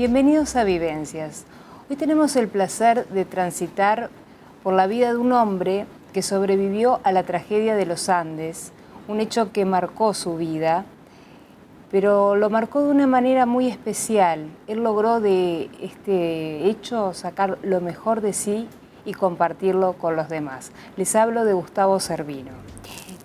Bienvenidos a Vivencias. Hoy tenemos el placer de transitar por la vida de un hombre que sobrevivió a la tragedia de los Andes, un hecho que marcó su vida, pero lo marcó de una manera muy especial. Él logró de este hecho sacar lo mejor de sí y compartirlo con los demás. Les hablo de Gustavo Cervino.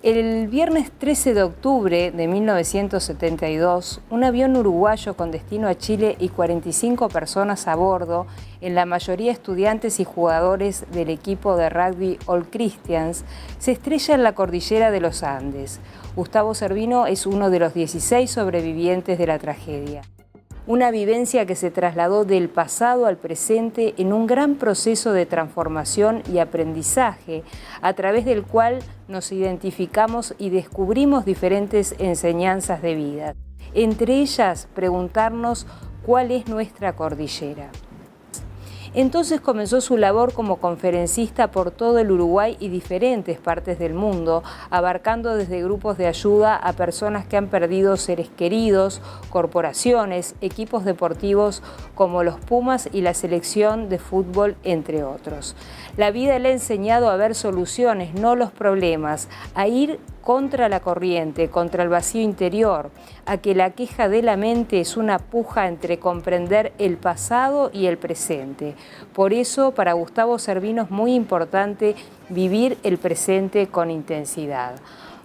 El viernes 13 de octubre de 1972, un avión uruguayo con destino a Chile y 45 personas a bordo, en la mayoría estudiantes y jugadores del equipo de rugby All Christians, se estrella en la cordillera de los Andes. Gustavo Cervino es uno de los 16 sobrevivientes de la tragedia. Una vivencia que se trasladó del pasado al presente en un gran proceso de transformación y aprendizaje, a través del cual nos identificamos y descubrimos diferentes enseñanzas de vida. Entre ellas, preguntarnos cuál es nuestra cordillera. Entonces comenzó su labor como conferencista por todo el Uruguay y diferentes partes del mundo, abarcando desde grupos de ayuda a personas que han perdido seres queridos, corporaciones, equipos deportivos como los Pumas y la selección de fútbol, entre otros. La vida le ha enseñado a ver soluciones, no los problemas, a ir contra la corriente, contra el vacío interior, a que la queja de la mente es una puja entre comprender el pasado y el presente. Por eso, para Gustavo Cervino es muy importante vivir el presente con intensidad.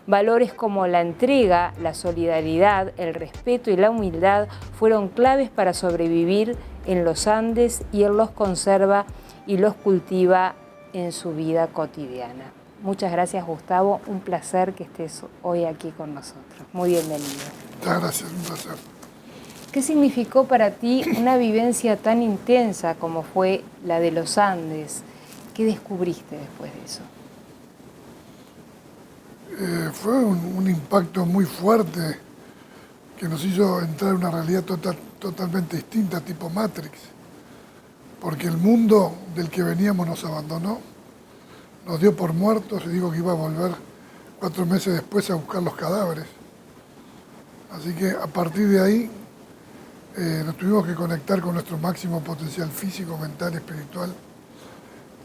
Valores como la entrega, la solidaridad, el respeto y la humildad fueron claves para sobrevivir en los Andes, y él los conserva y los cultiva en su vida cotidiana. Muchas gracias, Gustavo. Un placer que estés hoy aquí con nosotros. Muy bienvenido. Muchas gracias, un placer. ¿Qué significó para ti una vivencia tan intensa como fue la de los Andes? ¿Qué descubriste después de eso? Fue un impacto muy fuerte que nos hizo entrar en una realidad totalmente distinta, tipo Matrix, porque el mundo del que veníamos nos abandonó, nos dio por muertos y digo que iba a volver 4 meses después a buscar los cadáveres. Así que a partir de ahí nos tuvimos que conectar con nuestro máximo potencial físico, mental, espiritual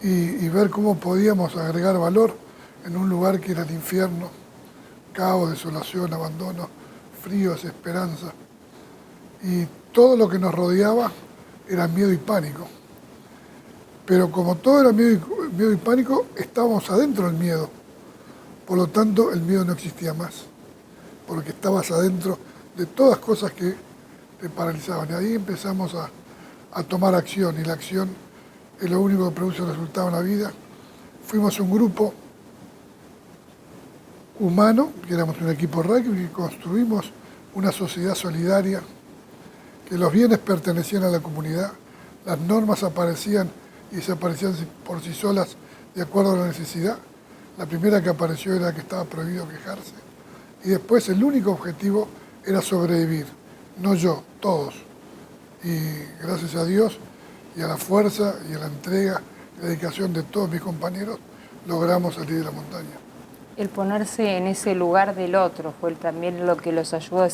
y ver cómo podíamos agregar valor en un lugar que era el infierno: caos, desolación, abandono, frío, desesperanza. Y todo lo que nos rodeaba era miedo y pánico. Pero como todo era miedo y pánico, estábamos adentro del miedo. Por lo tanto, el miedo no existía más, porque estabas adentro de todas cosas que te paralizaban. Y ahí empezamos a tomar acción, y la acción es lo único que produce resultado en la vida. Fuimos un grupo humano, que éramos un equipo rugby, y construimos una sociedad solidaria, que los bienes pertenecían a la comunidad, las normas aparecían y desaparecían por sí solas de acuerdo a la necesidad. La primera que apareció era que estaba prohibido quejarse. Y después el único objetivo era sobrevivir, no yo, todos. Y gracias a Dios y a la fuerza y a la entrega y la dedicación de todos mis compañeros, logramos salir de la montaña. El ponerse en ese lugar del otro fue también lo que los ayudó,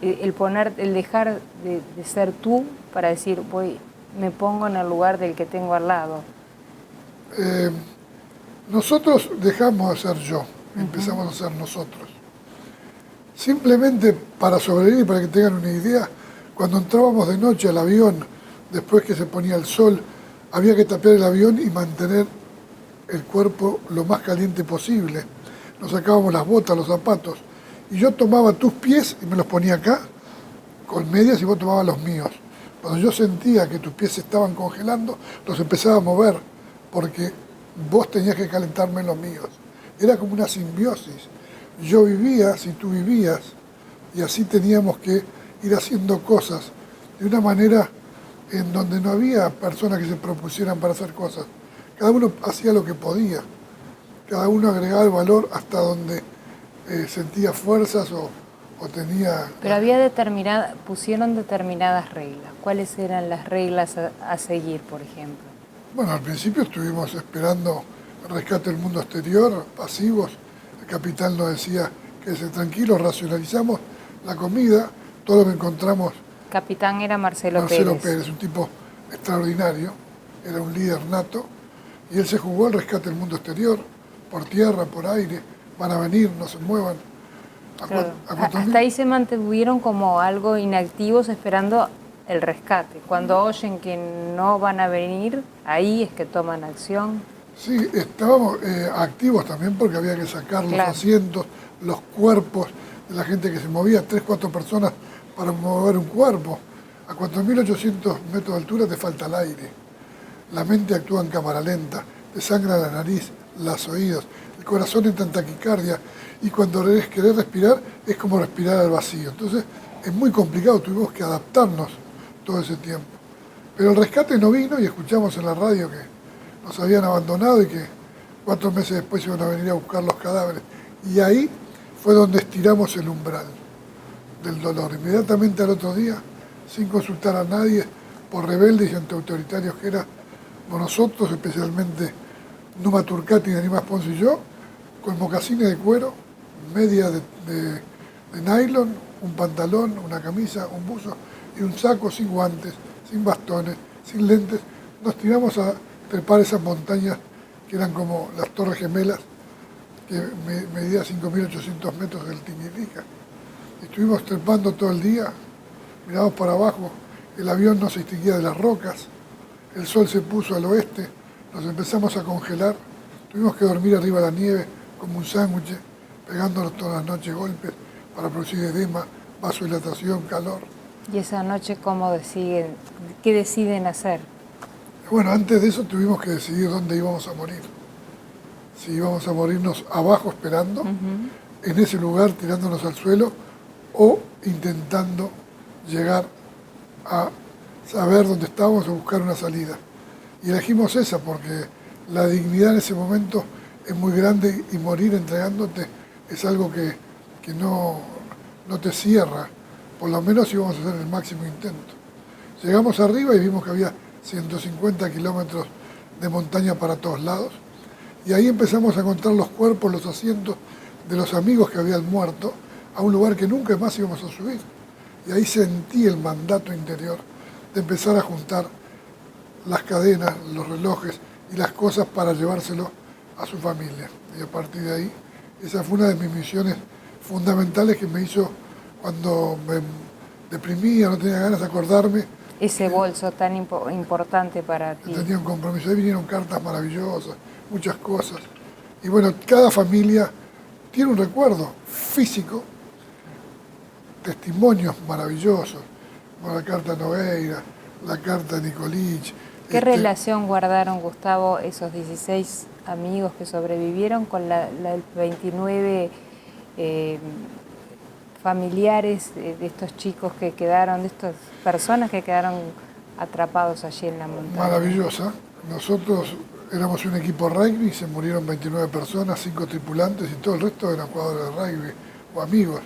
el dejar de ser tú para decir, me pongo en el lugar del que tengo al lado. Nosotros dejamos de ser yo, empezamos a ser nosotros. Simplemente para sobrevivir, para que tengan una idea, cuando entrábamos de noche al avión, después que se ponía el sol, había que tapiar el avión y mantener el cuerpo lo más caliente posible. Nos sacábamos las botas, los zapatos, y yo tomaba tus pies y me los ponía acá, con medias, y vos tomabas los míos. Cuando yo sentía que tus pies se estaban congelando, los empezaba a mover, porque vos tenías que calentarme los míos. Era como una simbiosis. Yo vivía si tú vivías, y así teníamos que ir haciendo cosas de una manera en donde no había personas que se propusieran para hacer cosas. Cada uno hacía lo que podía, cada uno agregaba el valor hasta donde sentía fuerzas o tenía... Pero pusieron determinadas reglas. ¿Cuáles eran las reglas a seguir, por ejemplo? Bueno, al principio estuvimos esperando el rescate del mundo exterior, pasivos. El capitán nos decía que tranquilos, racionalizamos la comida, todo lo que encontramos Capitán era Marcelo Pérez, un tipo extraordinario, era un líder nato, y él se jugó el rescate del mundo exterior, por tierra, por aire, van a venir, no se muevan. Claro. Hasta ahí se mantuvieron como algo inactivos esperando el rescate. Cuando oyen que no van a venir, ahí es que toman acción. Sí, estábamos activos también porque había que sacar los asientos, los cuerpos de la gente que se movía, 3, 4 personas para mover un cuerpo. A 4.800 metros de altura te falta el aire. La mente actúa en cámara lenta, te sangra la nariz, los oídos, el corazón entra en taquicardia y cuando querés respirar es como respirar al vacío. Entonces es muy complicado, tuvimos que adaptarnos todo ese tiempo. Pero el rescate no vino y escuchamos en la radio que nos habían abandonado y que 4 meses después iban a venir a buscar los cadáveres. Y ahí fue donde estiramos el umbral del dolor. Inmediatamente al otro día, sin consultar a nadie, por rebeldes y antiautoritarios que éramos nosotros, especialmente Numa Turcati, Animas Ponce y yo, con mocasines de cuero, media de nylon, un pantalón, una camisa, un buzo y un saco sin guantes, sin bastones, sin lentes, nos tiramos a trepar esas montañas que eran como las Torres Gemelas, que medía 5.800 metros del Tinguirica. Estuvimos trepando todo el día, miramos para abajo, el avión no se distinguía de las rocas, el sol se puso al oeste, nos empezamos a congelar, tuvimos que dormir arriba de la nieve como un sándwich, pegándonos todas las noches golpes para producir edema, vasodilatación, calor. ¿Y esa noche qué deciden hacer? Bueno, antes de eso tuvimos que decidir dónde íbamos a morir. Si íbamos a morirnos abajo esperando, en ese lugar tirándonos al suelo, o intentando llegar a saber dónde estábamos o buscar una salida. Y elegimos esa porque la dignidad en ese momento es muy grande y morir entregándote es algo que no te cierra, por lo menos íbamos a hacer el máximo intento. Llegamos arriba y vimos que había 150 kilómetros de montaña para todos lados, y ahí empezamos a encontrar los cuerpos, los asientos de los amigos que habían muerto, a un lugar que nunca más íbamos a subir. Y ahí sentí el mandato interior de empezar a juntar las cadenas, los relojes y las cosas para llevárselo a su familia. Y a partir de ahí, esa fue una de mis misiones fundamentales que me hizo cuando me deprimía, no tenía ganas de acordarme. Ese bolso tan importante para ti. Tenía un compromiso, ahí vinieron cartas maravillosas, muchas cosas. Y bueno, cada familia tiene un recuerdo físico, testimonios maravillosos, como la carta Nogueira, la carta Nicolich. ¿Qué relación guardaron, Gustavo, esos 16 amigos que sobrevivieron con las 29 familiares de estos chicos que quedaron, de estas personas que quedaron atrapados allí en la montaña? Maravillosa. Nosotros éramos un equipo rugby, se murieron 29 personas, 5 tripulantes y todo el resto eran jugadores de rugby o amigos.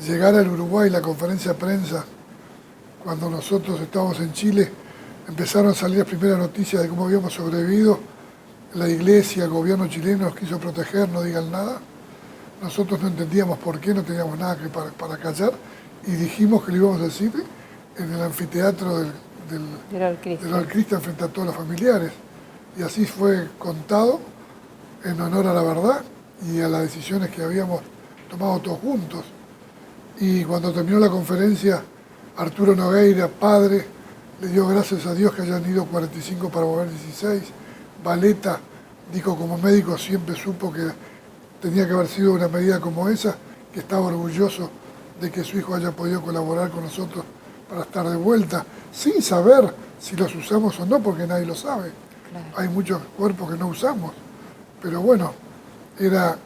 Llegar al Uruguay, la conferencia de prensa, cuando nosotros estábamos en Chile, empezaron a salir las primeras noticias de cómo habíamos sobrevivido. La iglesia, el gobierno chileno nos quiso proteger, no digan nada. Nosotros no entendíamos por qué, no teníamos nada para callar, y dijimos que lo íbamos a decir en el anfiteatro del Alcristian frente a todos los familiares. Y así fue contado en honor a la verdad y a las decisiones que habíamos tomado todos juntos. Y cuando terminó la conferencia, Arturo Nogueira, padre, le dio gracias a Dios que hayan ido 45 para mover 16. Valeta dijo, como médico siempre supo que tenía que haber sido una medida como esa, que estaba orgulloso de que su hijo haya podido colaborar con nosotros para estar de vuelta, sin saber si los usamos o no, porque nadie lo sabe. Claro. Hay muchos cuerpos que no usamos, pero bueno, era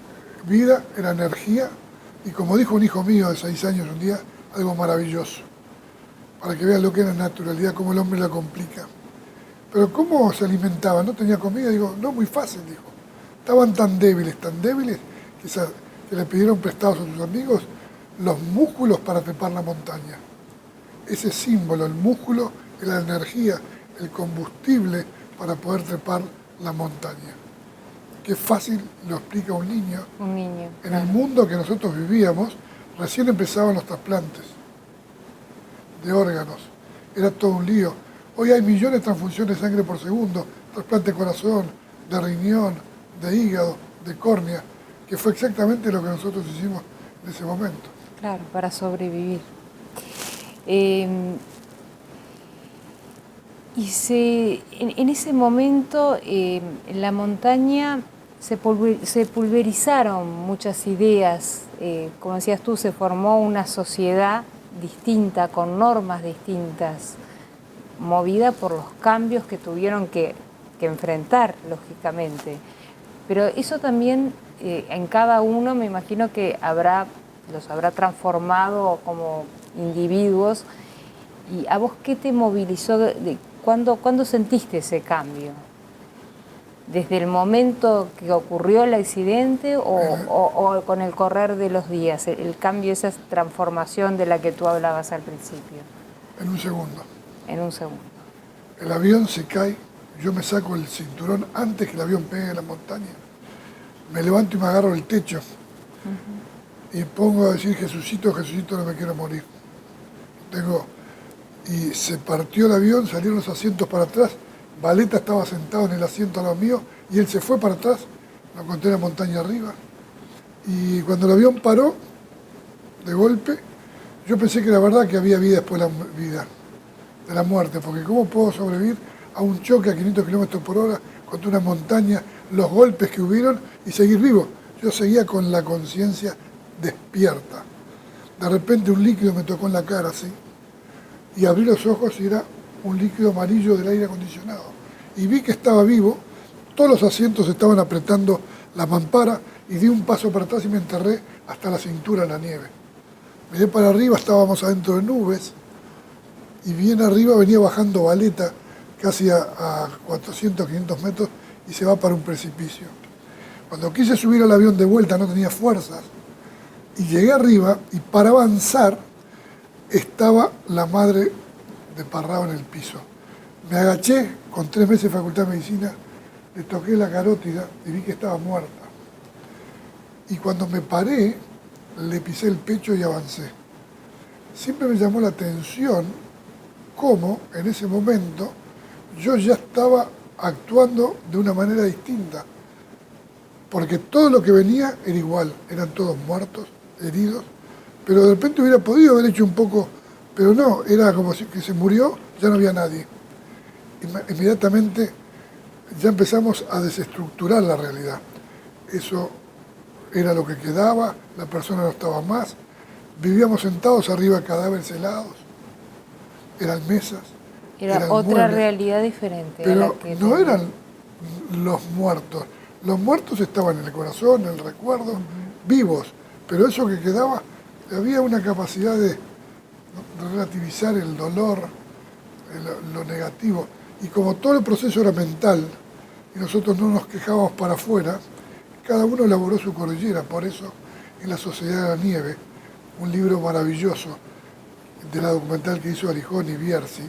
vida, era energía, y como dijo un hijo mío de 6 años un día, algo maravilloso, para que vean lo que es la naturalidad, cómo el hombre la complica. Pero ¿cómo se alimentaban? ¿No tenía comida? Digo, no, muy fácil, dijo. Estaban tan débiles, que le pidieron prestados a sus amigos los músculos para trepar la montaña. Ese símbolo, el músculo, es la energía, el combustible para poder trepar la montaña. Qué fácil lo explica un niño. Un niño. En el mundo que nosotros vivíamos, recién empezaban los trasplantes. de órganos. Era todo un lío. Hoy hay millones de transfusiones de sangre por segundo, trasplante de corazón, de riñón, de hígado, de córnea, que fue exactamente lo que nosotros hicimos en ese momento. Claro, para sobrevivir. En ese momento, en la montaña se pulverizaron muchas ideas, como decías tú, se formó una sociedad distinta, con normas distintas, movida por los cambios que tuvieron que enfrentar, lógicamente. Pero eso también en cada uno me imagino que los habrá transformado como individuos. ¿Y a vos qué te movilizó? ¿Cuándo sentiste ese cambio? ¿Desde el momento que ocurrió el accidente o con el correr de los días? El cambio, esa transformación de la que tú hablabas al principio. En un segundo. En un segundo. El avión se cae, yo me saco el cinturón antes que el avión pegue en la montaña. Me levanto y me agarro el techo. Y pongo a decir, Jesucito, Jesucito, no me quiero morir. Y se partió el avión, salieron los asientos para atrás. Valeta estaba sentado en el asiento al lado mío y él se fue para atrás, lo encontré en la montaña arriba. Y cuando el avión paró, de golpe, yo pensé que era verdad que había vida después de la vida, de la muerte, porque ¿cómo puedo sobrevivir a un choque a 500 kilómetros por hora contra una montaña, los golpes que hubieron y seguir vivo? Yo seguía con la conciencia despierta. De repente un líquido me tocó en la cara, así, y abrí los ojos y era un líquido amarillo del aire acondicionado. Y vi que estaba vivo, todos los asientos estaban apretando la mampara y di un paso para atrás y me enterré hasta la cintura en la nieve. Miré para arriba, estábamos adentro de nubes y bien arriba venía bajando Valeta casi a 400, 500 metros y se va para un precipicio. Cuando quise subir al avión de vuelta no tenía fuerzas y llegué arriba y para avanzar estaba la madre de Parrao en el piso. Me agaché, con 3 meses de facultad de medicina, le toqué la carótida y vi que estaba muerta. Y cuando me paré, le pisé el pecho y avancé. Siempre me llamó la atención cómo en ese momento yo ya estaba actuando de una manera distinta. Porque todo lo que venía era igual, eran todos muertos, heridos, pero de repente hubiera podido haber hecho un poco, pero no, era como si que se murió, ya no había nadie. Inmediatamente ya empezamos a desestructurar la realidad. Eso era lo que quedaba, la persona no estaba más, vivíamos sentados arriba de cadáveres helados, eran mesas. Era otra realidad diferente. Pero a la que no eran los muertos estaban en el corazón, en el recuerdo, vivos, pero eso que quedaba, había una capacidad de relativizar el dolor, lo negativo, y como todo el proceso era mental, y nosotros no nos quejábamos para afuera, cada uno elaboró su cordillera. Por eso, en La Sociedad de la Nieve, un libro maravilloso de la documental que hizo Arijón y Bierzi,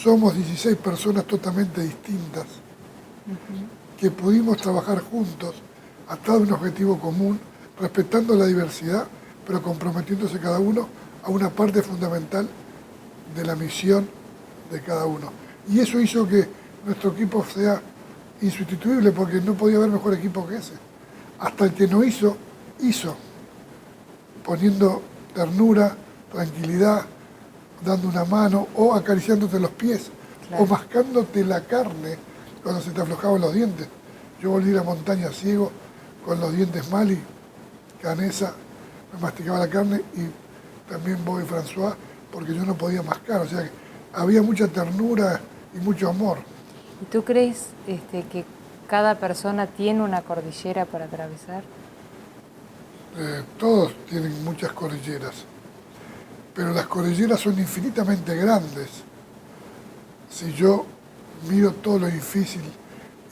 somos 16 personas totalmente distintas que pudimos trabajar juntos atrás de un objetivo común, respetando la diversidad, pero comprometiéndose cada uno a una parte fundamental de la misión de cada uno. Y eso hizo que nuestro equipo sea insustituible, porque no podía haber mejor equipo que ese. Hasta el que no hizo, poniendo ternura, tranquilidad, dando una mano o acariciándote los pies, claro, o mascándote la carne cuando se te aflojaban los dientes. Yo volví a la montaña ciego, con los dientes mal y Canesa me masticaba la carne y también Bob y François, porque yo no podía mascar, o sea que había mucha ternura y mucho amor. ¿Y tú crees que cada persona tiene una cordillera para atravesar? Todos tienen muchas cordilleras, pero las cordilleras son infinitamente grandes. Si yo miro todo lo difícil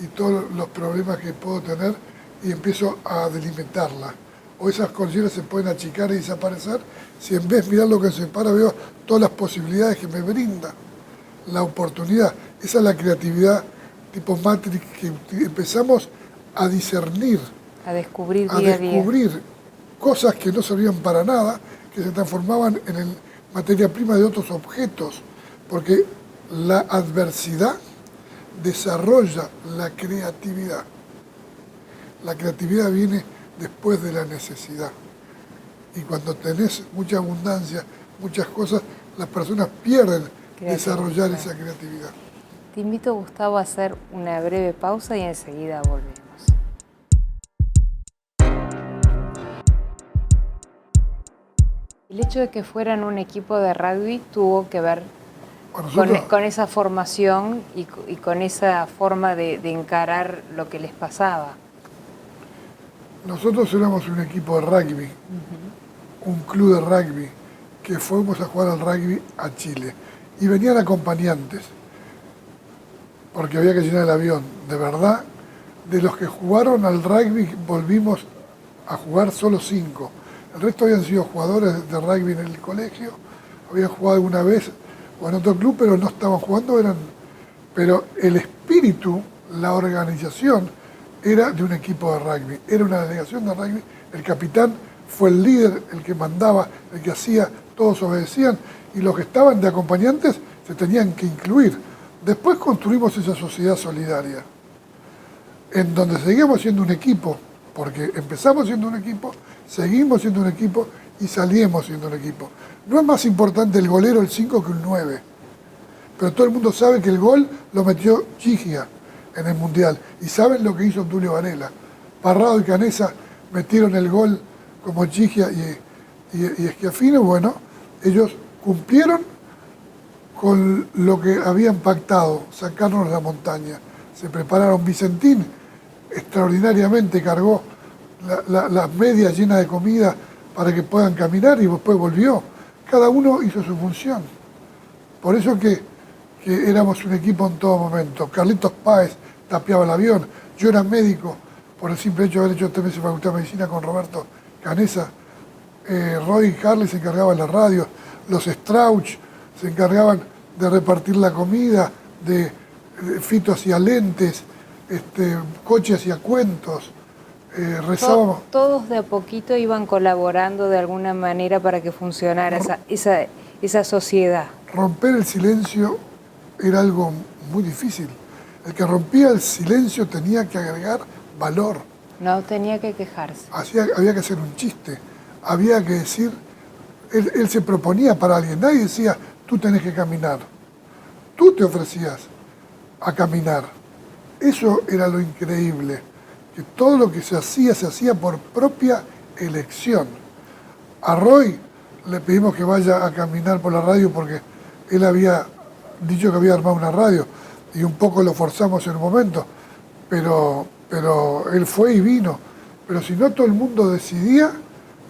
y todos los problemas que puedo tener y empiezo a delimitarla, o esas cordilleras se pueden achicar y desaparecer, si en vez de mirar lo que se separa veo todas las posibilidades que me brinda la oportunidad. Esa es la creatividad tipo Matrix, que empezamos a discernir, a descubrir día a día. Cosas que no servían para nada, que se transformaban en el materia prima de otros objetos, porque la adversidad desarrolla la creatividad. La creatividad viene después de la necesidad. Y cuando tenés mucha abundancia, muchas cosas, las personas pierden desarrollar esa creatividad. Te invito, Gustavo, a hacer una breve pausa y enseguida volvemos. El hecho de que fueran un equipo de rugby tuvo que ver con esa formación y con esa forma de encarar lo que les pasaba. Nosotros éramos un equipo de rugby, un club de rugby, que fuimos a jugar al rugby a Chile. Y venían acompañantes, porque había que llenar el avión. De verdad, de los que jugaron al rugby, volvimos a jugar solo 5. El resto habían sido jugadores de rugby en el colegio, habían jugado alguna vez o en otro club, pero no estaban jugando, pero el espíritu, la organización, era de un equipo de rugby, era una delegación de rugby, el capitán fue el líder, el que mandaba, el que hacía, todos obedecían, y los que estaban de acompañantes se tenían que incluir. Después construimos esa sociedad solidaria, en donde seguimos siendo un equipo, porque empezamos siendo un equipo, seguimos siendo un equipo y salimos siendo un equipo. No es más importante el golero, el 5, que el 9, pero todo el mundo sabe que el gol lo metió Gigia en el Mundial, y saben lo que hizo Tulio Varela. Parrado y Canesa metieron el gol como Gigia y Schiaffino. Bueno, ellos cumplieron con lo que habían pactado, sacarnos de la montaña. Se prepararon. Vicentín extraordinariamente cargó las medias llenas de comida para que puedan caminar y después volvió. Cada uno hizo su función. Por eso que éramos un equipo en todo momento. Carlitos Páez tapiaba el avión. Yo era médico por el simple hecho de haber hecho 3 meses de facultad de medicina con Roberto Canesa. Roy y Harley se encargaban de la radio. Los Strauch se encargaban de repartir la comida. Fito hacía lentes. Coche hacía cuentos. Rezábamos. Todos de a poquito iban colaborando de alguna manera para que funcionara esa sociedad. Romper el silencio era algo muy difícil. El que rompía el silencio tenía que agregar valor. No tenía que quejarse. Había que hacer un chiste, había que decir, él se proponía para alguien, nadie decía, tú tenés que caminar. Tú te ofrecías a caminar. Eso era lo increíble, que todo lo que se hacía por propia elección. A Roy le pedimos que vaya a caminar por la radio porque él había dicho que había armado una radio y un poco lo forzamos en un momento, pero él fue y vino. Pero si no, todo el mundo decidía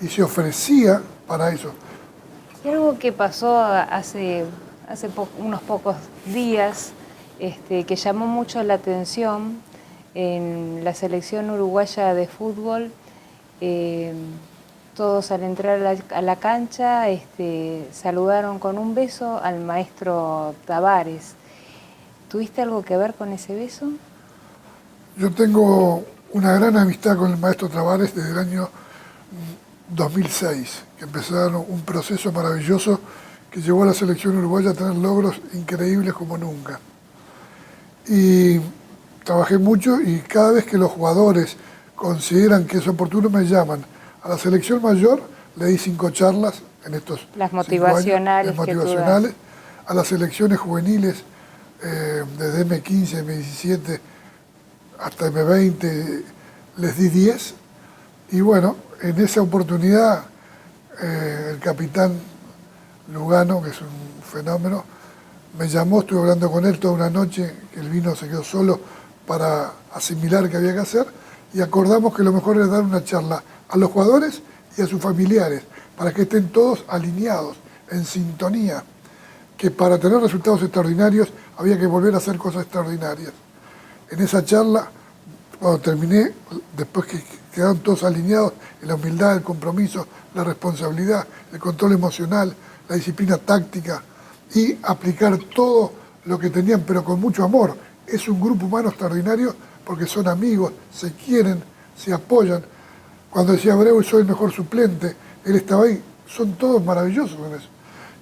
y se ofrecía para eso. Y algo que pasó hace unos pocos días, que llamó mucho la atención en la selección uruguaya de fútbol. Todos al entrar a la cancha saludaron con un beso al maestro Tavares. ¿Tuviste algo que ver con ese beso? Yo tengo una gran amistad con el maestro Tavares desde el año 2006, que empezaron un proceso maravilloso que llevó a la selección uruguaya a tener logros increíbles como nunca. Y trabajé mucho y cada vez que los jugadores consideran que es oportuno me llaman. A la selección mayor le di 5 charlas en estos las motivacionales, 5 años, las motivacionales. A las selecciones juveniles, desde M15, M17 hasta M20, les di 10. Y bueno, en esa oportunidad el capitán Lugano, que es un fenómeno, me llamó, estuve hablando con él toda una noche, que él vino, se quedó solo para asimilar qué había que hacer, y acordamos que lo mejor era dar una charla a los jugadores y a sus familiares, para que estén todos alineados, en sintonía, que para tener resultados extraordinarios había que volver a hacer cosas extraordinarias. En esa charla, cuando terminé, después que quedaron todos alineados en la humildad, el compromiso, la responsabilidad, el control emocional, la disciplina táctica y aplicar todo lo que tenían, pero con mucho amor. Es un grupo humano extraordinario porque son amigos, se quieren, se apoyan. Cuando decía Abreu, soy el mejor suplente, él estaba ahí. Son todos maravillosos en eso.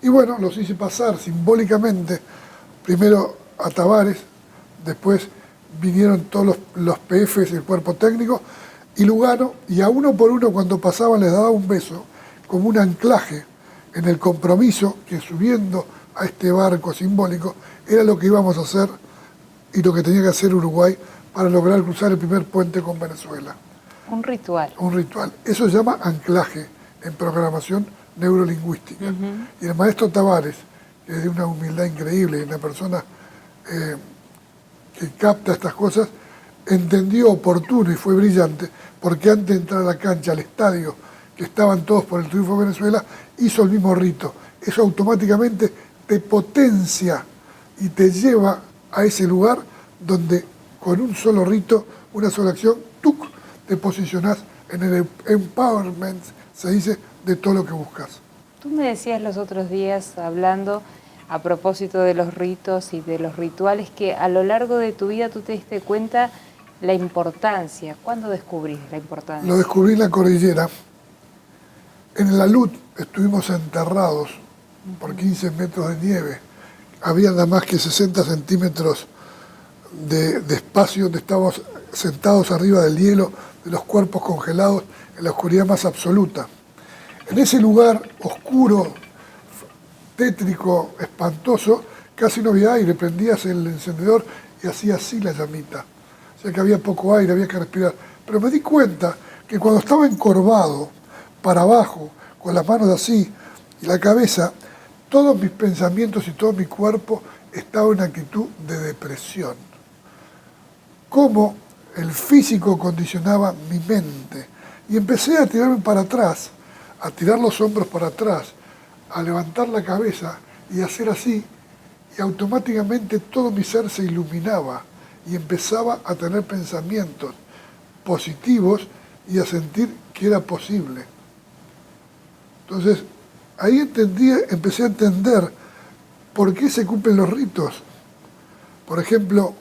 Y bueno, los hice pasar simbólicamente, primero a Tavares, después vinieron todos los PFs, el cuerpo técnico, y Lugano, y a uno por uno cuando pasaban les daba un beso, como un anclaje en el compromiso que subiendo a este barco simbólico era lo que íbamos a hacer y lo que tenía que hacer Uruguay para lograr cruzar el primer puente con Venezuela. Un ritual. Un ritual. Eso se llama anclaje en programación neurolingüística. Y el maestro Tavares, que es de una humildad increíble, una persona que capta estas cosas, entendió oportuno y fue brillante, porque antes de entrar a la cancha, al estadio, que estaban todos por el triunfo de Venezuela, hizo el mismo rito. Eso automáticamente te potencia y te lleva a ese lugar donde con un solo rito, una sola acción, ¡tuc!, te posicionás en el empowerment, se dice, de todo lo que buscas. Tú me decías los otros días, hablando a propósito de los ritos y de los rituales, que a lo largo de tu vida tú te diste cuenta la importancia. ¿Cuándo descubrís la importancia? Lo descubrí en la cordillera. En la Luz estuvimos enterrados por 15 metros de nieve. Había nada más que 60 centímetros de espacio donde estábamos sentados arriba del hielo, de los cuerpos congelados, en la oscuridad más absoluta. En ese lugar oscuro, tétrico, espantoso, casi no había aire, prendías el encendedor y hacía así la llamita. O sea que había poco aire, había que respirar. Pero me di cuenta que cuando estaba encorvado, para abajo, con las manos así y la cabeza, todos mis pensamientos y todo mi cuerpo estaba en actitud de depresión. Cómo el físico condicionaba mi mente. Y empecé a tirarme para atrás, a tirar los hombros para atrás, a levantar la cabeza y hacer así, y automáticamente todo mi ser se iluminaba y empezaba a tener pensamientos positivos y a sentir que era posible. Entonces, ahí empecé a entender por qué se cumplen los ritos. Por ejemplo,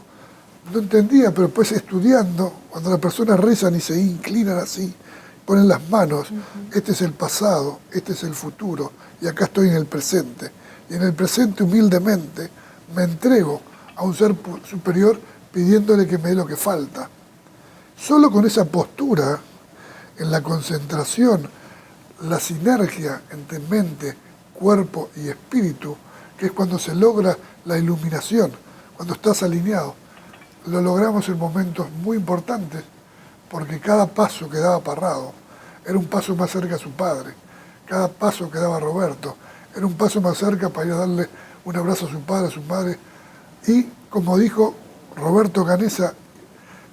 no entendía, pero después estudiando, cuando las personas rezan y se inclinan así, ponen las manos, este es el pasado, este es el futuro, y acá estoy en el presente. Y en el presente, humildemente, me entrego a un ser superior pidiéndole que me dé lo que falta. Solo con esa postura, en la concentración, la sinergia entre mente, cuerpo y espíritu, que es cuando se logra la iluminación, cuando estás alineado, lo logramos en momentos muy importantes, porque cada paso que daba Parrado era un paso más cerca a su padre, cada paso que daba Roberto era un paso más cerca para ir a darle un abrazo a su padre, a su madre. Y como dijo Roberto Canessa,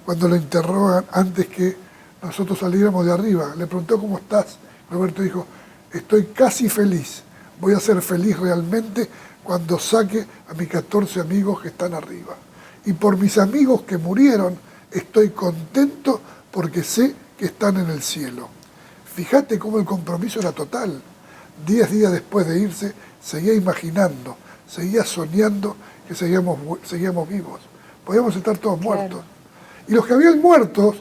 cuando lo interrogan antes que nosotros saliéramos de arriba, le preguntó ¿cómo estás? Roberto dijo, estoy casi feliz, voy a ser feliz realmente cuando saque a mis 14 amigos que están arriba. Y por mis amigos que murieron, estoy contento porque sé que están en el cielo. Fíjate cómo el compromiso era total. 10 días después de irse, seguía imaginando, seguía soñando que seguíamos vivos. Podíamos estar todos muertos. Y los que habían muertos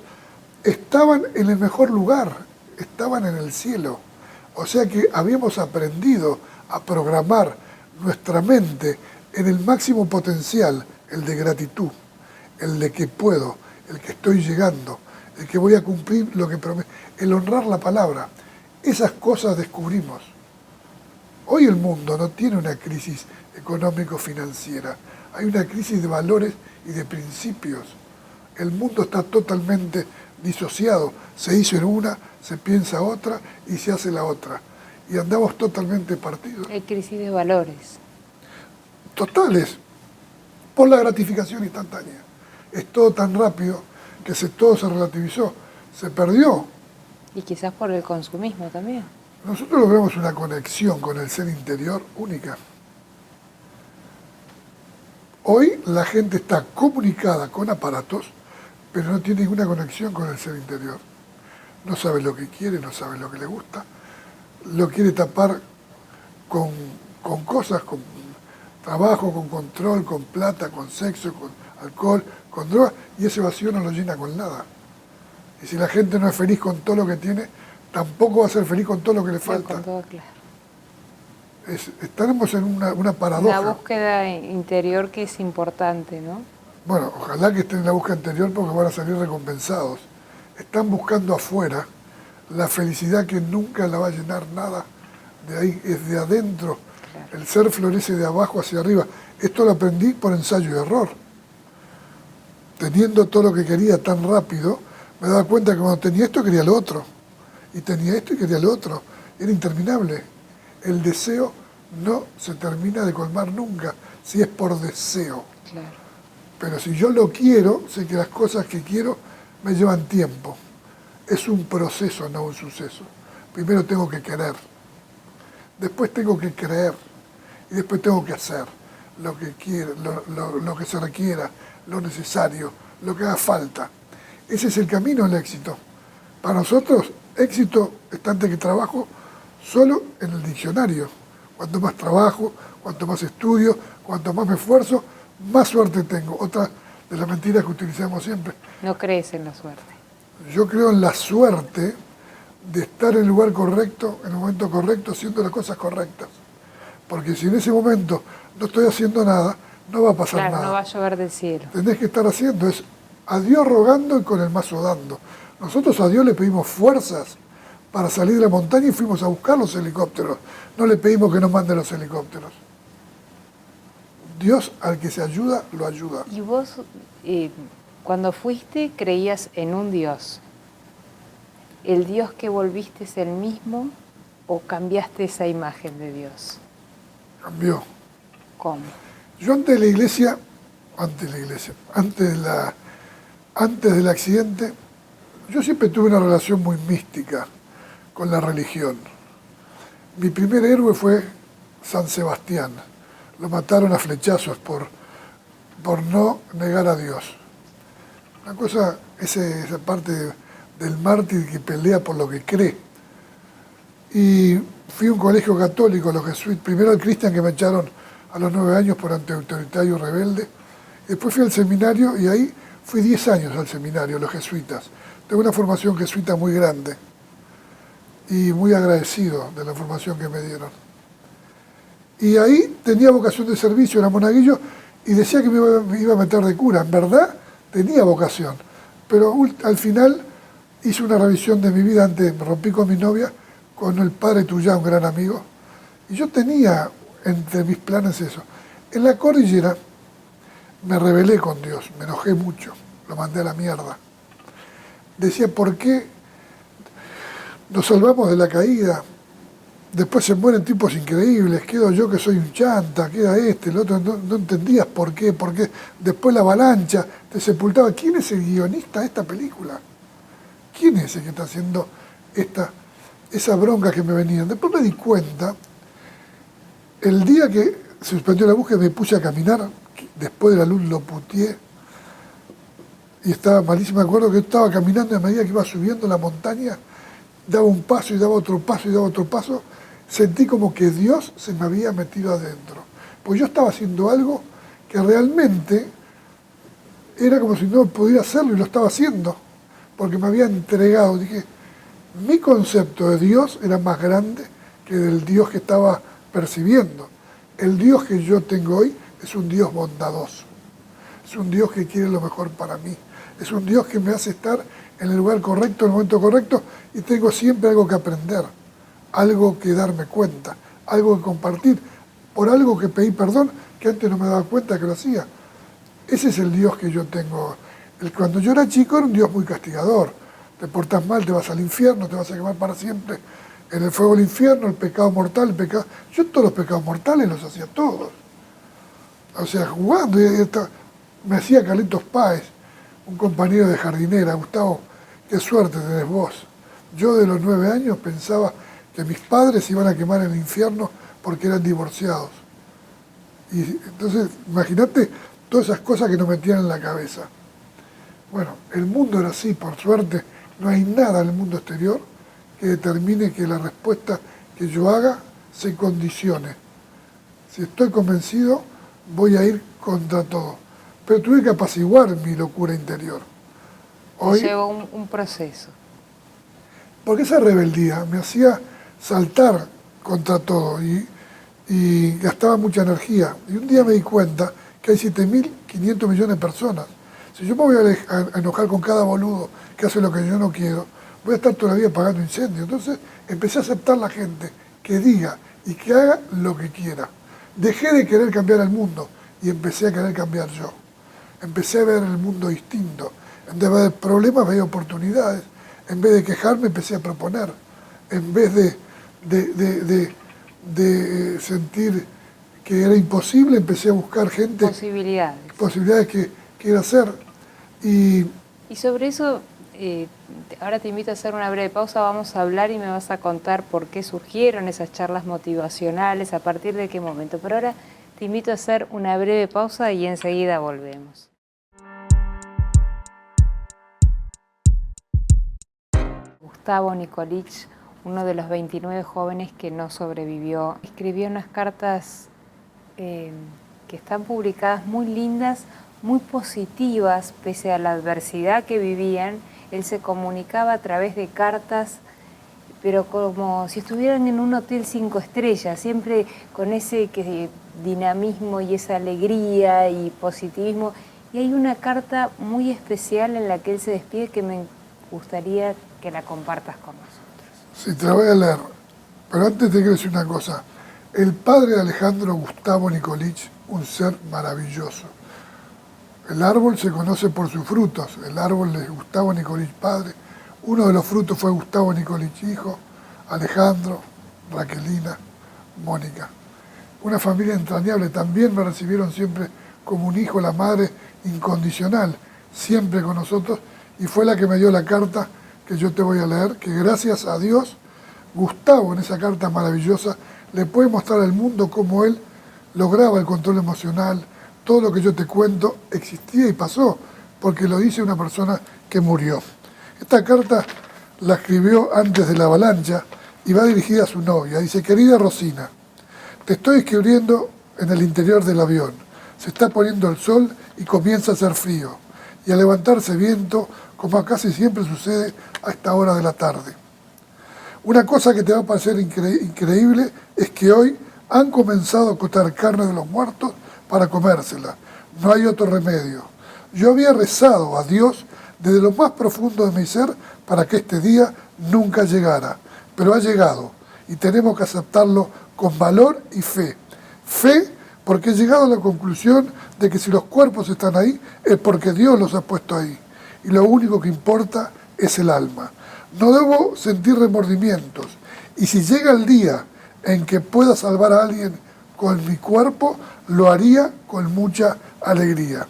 estaban en el mejor lugar, estaban en el cielo. O sea que habíamos aprendido a programar nuestra mente en el máximo potencial, el de gratitud, el de que puedo, el que estoy llegando, el que voy a cumplir lo que prometo, el honrar la palabra. Esas cosas descubrimos. Hoy el mundo no tiene una crisis económico-financiera, hay una crisis de valores y de principios. El mundo está totalmente disociado, se hizo en una, se piensa otra y se hace la otra. Y andamos totalmente partidos. Hay crisis de valores. Totales, por la gratificación instantánea. Es todo tan rápido que todo se relativizó, se perdió. Y quizás por el consumismo también. Nosotros logramos una conexión con el ser interior única. Hoy la gente está comunicada con aparatos, pero no tiene ninguna conexión con el ser interior. No sabe lo que quiere, no sabe lo que le gusta, lo quiere tapar con cosas, con trabajo, con control, con plata, con sexo, con alcohol, con droga, y ese vacío no lo llena con nada. Y si la gente no es feliz con todo lo que tiene, tampoco va a ser feliz con todo lo que le falta. Con todo, claro. Estamos en una paradoja. Una búsqueda interior que es importante, ¿no? Bueno, ojalá que estén en la búsqueda anterior porque van a salir recompensados. Están buscando afuera la felicidad que nunca la va a llenar nada. De ahí, es de adentro. Claro. El ser florece de abajo hacia arriba. Esto lo aprendí por ensayo y error. Teniendo todo lo que quería tan rápido, me daba cuenta que cuando tenía esto quería lo otro. Y tenía esto y quería lo otro. Era interminable. El deseo no se termina de colmar nunca, si es por deseo. Claro. Pero si yo lo quiero, sé que las cosas que quiero me llevan tiempo. Es un proceso, no un suceso. Primero tengo que querer, después tengo que creer y después tengo que hacer lo que quiera, lo que se requiera, lo necesario, lo que haga falta. Ese es el camino al éxito. Para nosotros, éxito está antes que trabajo solo en el diccionario. Cuanto más trabajo, cuanto más estudio, cuanto más me esfuerzo, más suerte tengo. Otra de las mentiras que utilizamos siempre. No crees en la suerte. Yo creo en la suerte de estar en el lugar correcto, en el momento correcto, haciendo las cosas correctas. Porque si en ese momento no estoy haciendo nada, no va a pasar nada. Claro, no va a llover del cielo. Tenés que estar haciendo, es a Dios rogando y con el mazo dando. Nosotros a Dios le pedimos fuerzas para salir de la montaña y fuimos a buscar los helicópteros. No le pedimos que nos mande los helicópteros. Dios al que se ayuda, lo ayuda. ¿Y vos, cuando fuiste, creías en un Dios? ¿El Dios que volviste es el mismo o cambiaste esa imagen de Dios? Cambió. ¿Cómo? Yo antes del accidente, yo siempre tuve una relación muy mística con la religión. Mi primer héroe fue San Sebastián. Lo mataron a flechazos por no negar a Dios. Una cosa, esa parte del mártir que pelea por lo que cree. Y fui a un colegio católico, los jesuitas, primero al Cristian que me echaron a los 9 años por antiautoritario rebelde. Después fui al seminario y ahí fui 10 años al seminario, los jesuitas. Tengo una formación jesuita muy grande y muy agradecido de la formación que me dieron. Y ahí tenía vocación de servicio, era monaguillo y decía que me iba a meter de cura. En verdad tenía vocación, pero al final hice una revisión de mi vida. Antes me rompí con mi novia, con el padre Tuyá, un gran amigo, y yo tenía entre mis planes eso. En la cordillera me rebelé con Dios, me enojé mucho, lo mandé a la mierda. Decía, ¿por qué nos salvamos de la caída? Después se mueren tipos increíbles, quedo yo que soy un chanta, queda el otro, no entendías por qué. Después la avalancha te sepultaba. ¿Quién es el guionista de esta película? ¿Quién es el que está haciendo esa bronca que me venían? Después me di cuenta, el día que se suspendió la búsqueda me puse a caminar, después de la luz lo puteé, y estaba malísimo. Me acuerdo que estaba caminando y a medida que iba subiendo la montaña, daba un paso y daba otro paso y daba otro paso, sentí como que Dios se me había metido adentro. Pues yo estaba haciendo algo que realmente era como si no pudiera hacerlo y lo estaba haciendo, porque me había entregado. Dije, mi concepto de Dios era más grande que del Dios que estaba percibiendo. El Dios que yo tengo hoy es un Dios bondadoso, es un Dios que quiere lo mejor para mí, es un Dios que me hace estar en el lugar correcto, en el momento correcto, y tengo siempre algo que aprender, algo que darme cuenta, algo que compartir, por algo que pedí perdón, que antes no me daba cuenta que lo hacía. Ese es el Dios que yo tengo. Cuando yo era chico era un Dios muy castigador. Te portas mal, te vas al infierno, te vas a quemar para siempre en el fuego del infierno, el pecado mortal, el pecado... Yo todos los pecados mortales los hacía todos. O sea, jugando, me hacía Carlitos Páez, un compañero de jardinera. Gustavo, qué suerte tenés vos. Yo de los 9 años pensaba que mis padres se iban a quemar en el infierno porque eran divorciados. Y entonces, imagínate todas esas cosas que nos metían en la cabeza. Bueno, el mundo era así, por suerte, no hay nada en el mundo exterior que determine que la respuesta que yo haga se condicione. Si estoy convencido, voy a ir contra todo. Pero tuve que apaciguar mi locura interior. Hoy lleva un proceso. Porque esa rebeldía me hacía saltar contra todo y y gastaba mucha energía. Y un día me di cuenta que hay 7.500 millones de personas. Si yo me voy a enojar con cada boludo que hace lo que yo no quiero, voy a estar toda la vida apagando incendios. Entonces empecé a aceptar la gente que diga y que haga lo que quiera. Dejé de querer cambiar el mundo y empecé a querer cambiar yo. Empecé a ver el mundo distinto. En vez de ver problemas, veía oportunidades. En vez de quejarme, empecé a proponer. En vez de sentir que era imposible, empecé a buscar gente. Posibilidades que quiera hacer. Y sobre eso, ahora te invito a hacer una breve pausa, vamos a hablar y me vas a contar por qué surgieron esas charlas motivacionales, a partir de qué momento. Pero ahora te invito a hacer una breve pausa y enseguida volvemos. Gustavo Nikolic, uno de los 29 jóvenes que no sobrevivió, escribió unas cartas que están publicadas muy lindas, muy positivas, pese a la adversidad que vivían. Él se comunicaba a través de cartas, pero como si estuvieran en un hotel 5 estrellas, siempre con ese dinamismo y esa alegría y positivismo. Y hay una carta muy especial en la que él se despide que me gustaría que la compartas con nosotros. Sí, te la voy a leer, pero antes te quiero decir una cosa. El padre de Alejandro, Gustavo Nikolic, un ser maravilloso. El árbol se conoce por sus frutos. El árbol de Gustavo Nikolic padre. Uno de los frutos fue Gustavo Nikolic hijo, Alejandro, Raquelina, Mónica. Una familia entrañable. También me recibieron siempre como un hijo, la madre incondicional, siempre con nosotros, y fue la que me dio la carta que yo te voy a leer, que gracias a Dios, Gustavo en esa carta maravillosa le puede mostrar al mundo cómo él lograba el control emocional. Todo lo que yo te cuento existía y pasó, porque lo dice una persona que murió. Esta carta la escribió antes de la avalancha y va dirigida a su novia. Dice: querida Rosina, te estoy escribiendo en el interior del avión. Se está poniendo el sol y comienza a hacer frío, y a levantarse viento, como casi siempre sucede a esta hora de la tarde. Una cosa que te va a parecer increíble es que hoy han comenzado a cortar carne de los muertos para comérsela. No hay otro remedio. Yo había rezado a Dios desde lo más profundo de mi ser para que este día nunca llegara, pero ha llegado y tenemos que aceptarlo con valor y fe. Fe porque he llegado a la conclusión de que si los cuerpos están ahí es porque Dios los ha puesto ahí y lo único que importa es el alma. No debo sentir remordimientos y si llega el día en que pueda salvar a alguien con mi cuerpo, lo haría con mucha alegría.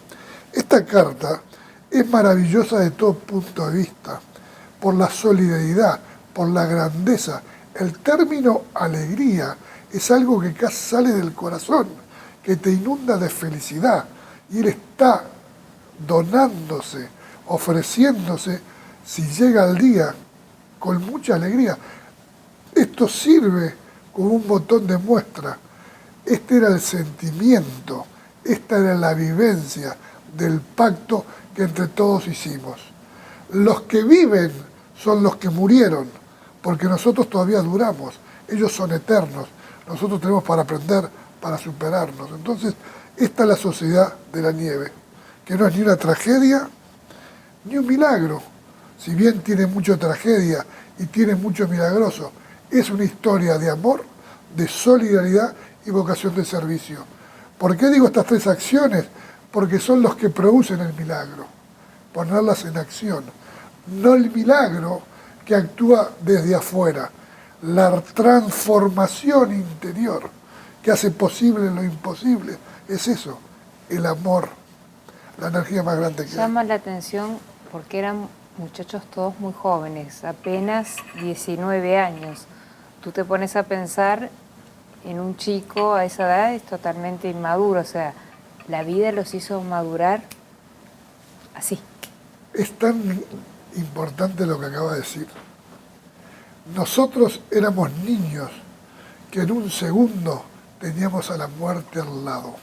Esta carta es maravillosa de todo punto de vista, por la solidaridad, por la grandeza. El término alegría es algo que casi sale del corazón, que te inunda de felicidad, y él está donándose, ofreciéndose, si llega el día, con mucha alegría. Esto sirve como un botón de muestra. Este era el sentimiento, esta era la vivencia del pacto que entre todos hicimos. Los que viven son los que murieron, porque nosotros todavía duramos, ellos son eternos, nosotros tenemos para aprender, para superarnos. Entonces, esta es la sociedad de la nieve, que no es ni una tragedia, ni un milagro. Si bien tiene mucha tragedia y tiene mucho milagroso, es una historia de amor, de solidaridad y vocación de servicio. ¿Por qué digo estas tres acciones? Porque son los que producen el milagro, ponerlas en acción. No el milagro que actúa desde afuera, la transformación interior que hace posible lo imposible, es eso, el amor, la energía más grande que hay. Llama la atención porque eran muchachos todos muy jóvenes, apenas 19 años. Tú te pones a pensar en un chico a esa edad, es totalmente inmaduro, o sea, la vida los hizo madurar así. Es tan importante lo que acaba de decir. Nosotros éramos niños que en un segundo teníamos a la muerte al lado.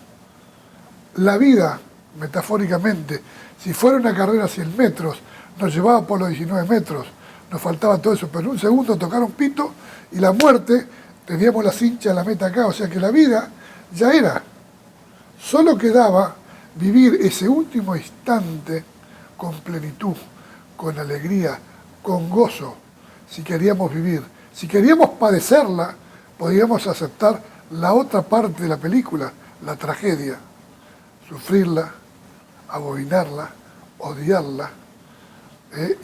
La vida, metafóricamente, si fuera una carrera a 100 metros, nos llevaba por los 19 metros, nos faltaba todo eso, pero en un segundo tocaron pito y la muerte teníamos la cincha, la meta acá, o sea que la vida ya era. Solo quedaba vivir ese último instante con plenitud, con alegría, con gozo, si queríamos vivir. Si queríamos padecerla, podíamos aceptar la otra parte de la película, la tragedia, sufrirla, abominarla, odiarla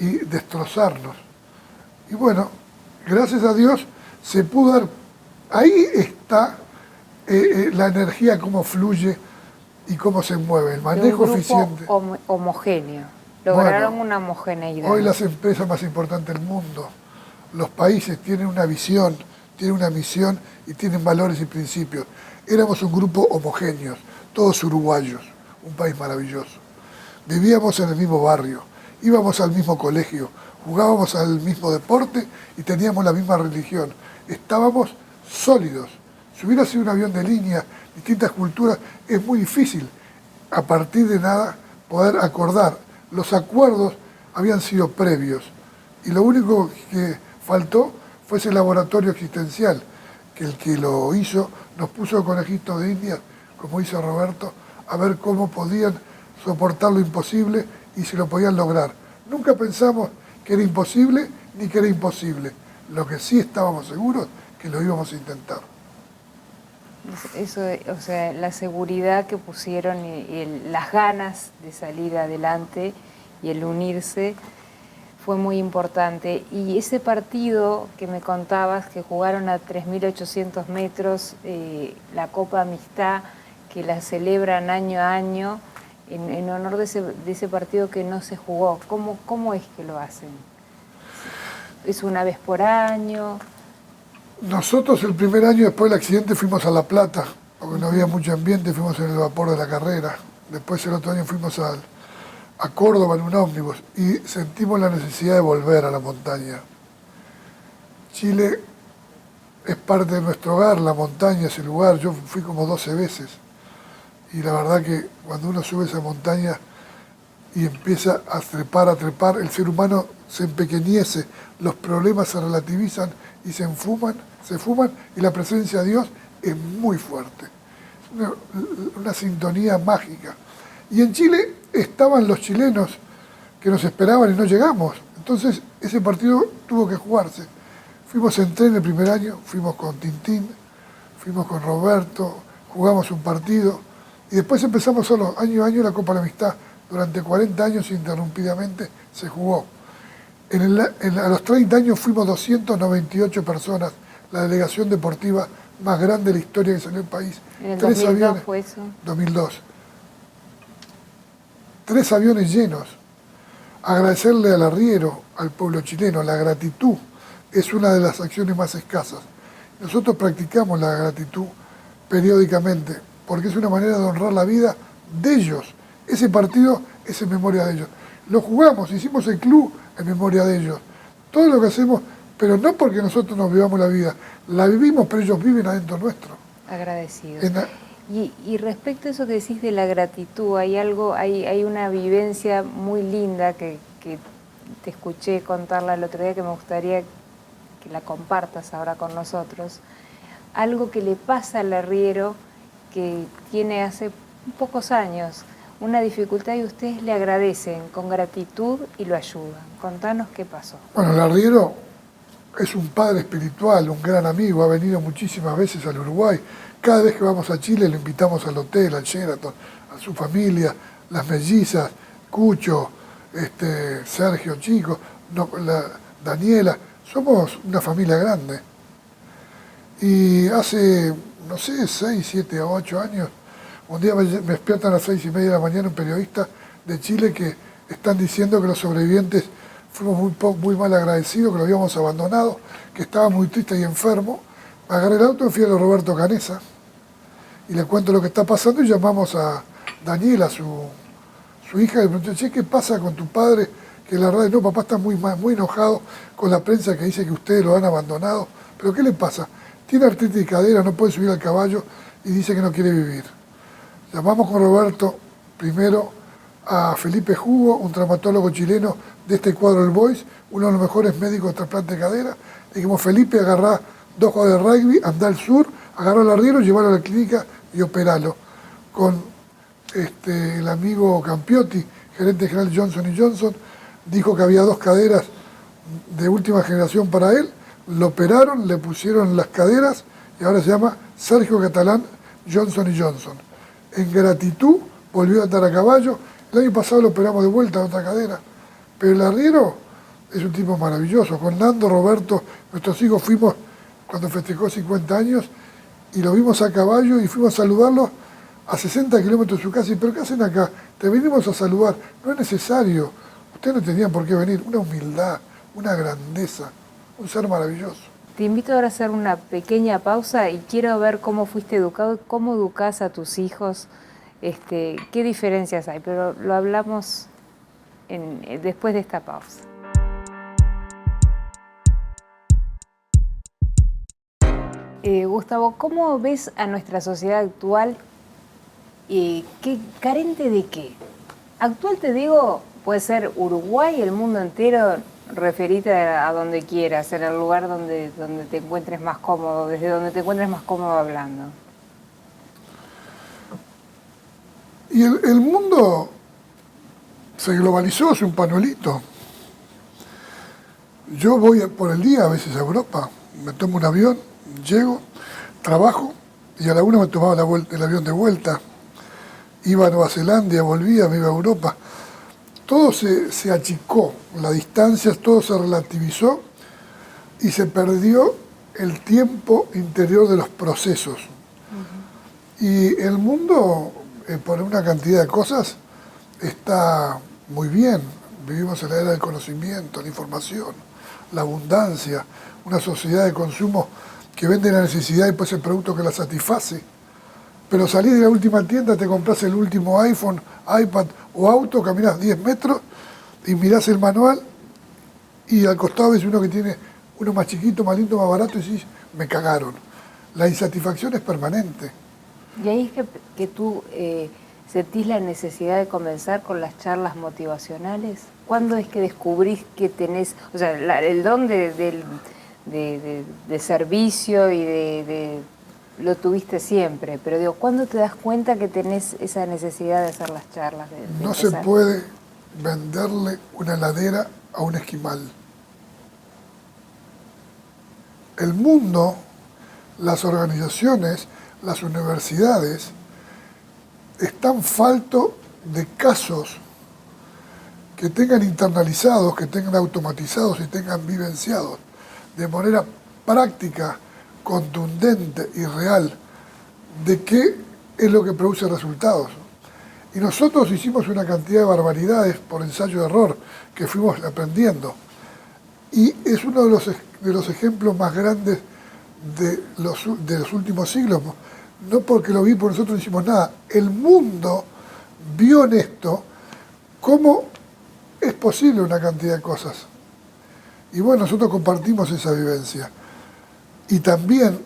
y destrozarnos. Y bueno, gracias a Dios se pudo dar, ahí está la energía, cómo fluye y cómo se mueve, el manejo eficiente. Homogéneo, lograron una homogeneidad. Hoy las empresas más importantes del mundo, los países tienen una visión, tienen una misión y tienen valores y principios. Éramos un grupo homogéneo, todos uruguayos, un país maravilloso. Vivíamos en el mismo barrio, íbamos al mismo colegio, jugábamos al mismo deporte y teníamos la misma religión. Estábamos sólidos. Si hubiera sido un avión de línea, distintas culturas, es muy difícil a partir de nada poder acordar. Los acuerdos habían sido previos y lo único que faltó fue ese laboratorio existencial, que el que lo hizo nos puso conejitos de Indias, como dice Roberto, a ver cómo podían soportar lo imposible y si lo podían lograr. Nunca pensamos que era imposible ni que era imposible. Lo que sí estábamos seguros que lo íbamos a intentar. Eso, o sea, la seguridad que pusieron y las ganas de salir adelante y el unirse fue muy importante. Y ese partido que me contabas, que jugaron a 3.800 metros, la Copa Amistad, que la celebran año a año, en honor de ese partido que no se jugó. ¿Cómo es que lo hacen? ¿Es una vez por año? Nosotros el primer año después del accidente fuimos a La Plata, porque no había mucho ambiente, fuimos en el vapor de la carrera. Después el otro año fuimos a Córdoba en un ómnibus y sentimos la necesidad de volver a la montaña. Chile es parte de nuestro hogar, la montaña, ese lugar. Yo fui como 12 veces y la verdad que cuando uno sube esa montaña y empieza a trepar, el ser humano se empequeñece, los problemas se relativizan y se fuman y la presencia de Dios es muy fuerte. Una sintonía mágica. Y en Chile estaban los chilenos que nos esperaban y no llegamos. Entonces ese partido tuvo que jugarse. Fuimos en tren el primer año, fuimos con Tintín, fuimos con Roberto, jugamos un partido y después empezamos solo, año a año, la Copa de la Amistad. Durante 40 años ininterrumpidamente se jugó. A los 30 años fuimos 298 personas, la delegación deportiva más grande de la historia que salió del país. ¿En el 2002 fue eso? 2002. 3 aviones llenos. Agradecerle al arriero, al pueblo chileno, la gratitud es una de las acciones más escasas. Nosotros practicamos la gratitud periódicamente, porque es una manera de honrar la vida de ellos. Ese partido es en memoria de ellos. Lo jugamos, hicimos el club en memoria de ellos. Todo lo que hacemos, pero no porque nosotros nos vivamos la vida, la vivimos, pero ellos viven adentro nuestro. Agradecidos. Y respecto a eso que decís de la gratitud, hay una vivencia muy linda que te escuché contarla el otro día, que me gustaría que la compartas ahora con nosotros. Algo que le pasa al arriero que tiene hace pocos años una dificultad y ustedes le agradecen con gratitud y lo ayudan. Contanos qué pasó. Bueno, el arriero es un padre espiritual, un gran amigo, ha venido muchísimas veces al Uruguay. Cada vez que vamos a Chile lo invitamos al hotel, al Sheraton, a su familia, las mellizas, Cucho, Sergio Chico, Daniela. Somos una familia grande. Y hace, no sé, 6, 7 o 8 años, un día me despiertan a las 6:30 de la mañana un periodista de Chile que están diciendo que los sobrevivientes fuimos muy mal agradecidos, que lo habíamos abandonado, que estaba muy triste y enfermo. Me agarré el auto y fui a lo Roberto Canessa y le cuento lo que está pasando y llamamos a Daniela, su hija, y le pregunté, che, ¿qué pasa con tu padre? Que la verdad, no, papá está muy enojado con la prensa que dice que ustedes lo han abandonado. ¿Pero qué le pasa? Tiene artritis de cadera, no puede subir al caballo y dice que no quiere vivir. Llamamos con Roberto primero a Felipe Hugo, un traumatólogo chileno de este cuadro del Boys, uno de los mejores médicos de trasplante de cadera. Le dijimos, Felipe, agarrá 2 jugadores de rugby, andá al sur, agarró al arriero, llevarlo a la clínica y operarlo. Con el amigo Campiotti, gerente general Johnson Johnson, dijo que había 2 caderas de última generación para él, lo operaron, le pusieron las caderas y ahora se llama Sergio Catalán Johnson Johnson. En gratitud volvió a andar a caballo, el año pasado lo operamos de vuelta a otra cadera, pero el arriero es un tipo maravilloso. Con Nando, Roberto, nuestros hijos fuimos cuando festejó 50 años y lo vimos a caballo y fuimos a saludarlo a 60 kilómetros de su casa. ¿Pero qué hacen acá? Te venimos a saludar. No es necesario. Ustedes no tenían por qué venir. Una humildad, una grandeza, un ser maravilloso. Te invito ahora a hacer una pequeña pausa y quiero ver cómo fuiste educado y cómo educás a tus hijos, qué diferencias hay, pero lo hablamos después de esta pausa. Gustavo, ¿cómo ves a nuestra sociedad actual? ¿Carente de qué? Actual, te digo, puede ser Uruguay, el mundo entero, referite a donde quieras, en el lugar donde te encuentres más cómodo, desde donde te encuentres más cómodo hablando. Y el mundo se globalizó, es un panuelito. Yo voy por el día a veces a Europa, me tomo un avión, llego, trabajo y a la 1 me tomaba el avión de vuelta. Iba a Nueva Zelanda, volvía, me iba a Europa. Todo se achicó, la distancia, todo se relativizó y se perdió el tiempo interior de los procesos. Y el mundo, por una cantidad de cosas, está muy bien. Vivimos en la era del conocimiento, la información, la abundancia, una sociedad de consumo que vende la necesidad y después el producto que la satisface. Pero salís de la última tienda, te compras el último iPhone, iPad o auto, caminás 10 metros y mirás el manual y al costado ves uno que tiene uno más chiquito, más lindo, más barato y decís, me cagaron. La insatisfacción es permanente. Y ahí es que tú sentís la necesidad de comenzar con las charlas motivacionales. ¿Cuándo es que descubrís que tenés, o sea, el don de servicio y lo tuviste siempre, pero digo, ¿cuándo te das cuenta que tenés esa necesidad de hacer las charlas? No se puede venderle una heladera a un esquimal. El mundo, las organizaciones, las universidades, están falto de casos que tengan internalizados, que tengan automatizados y tengan vivenciados de manera práctica, contundente y real de qué es lo que produce resultados. Y nosotros hicimos una cantidad de barbaridades por ensayo de error que fuimos aprendiendo. Y es uno de los ejemplos más grandes de los últimos siglos. No porque lo vi, por nosotros no hicimos nada. El mundo vio en esto cómo es posible una cantidad de cosas. Y bueno, nosotros compartimos esa vivencia. Y también,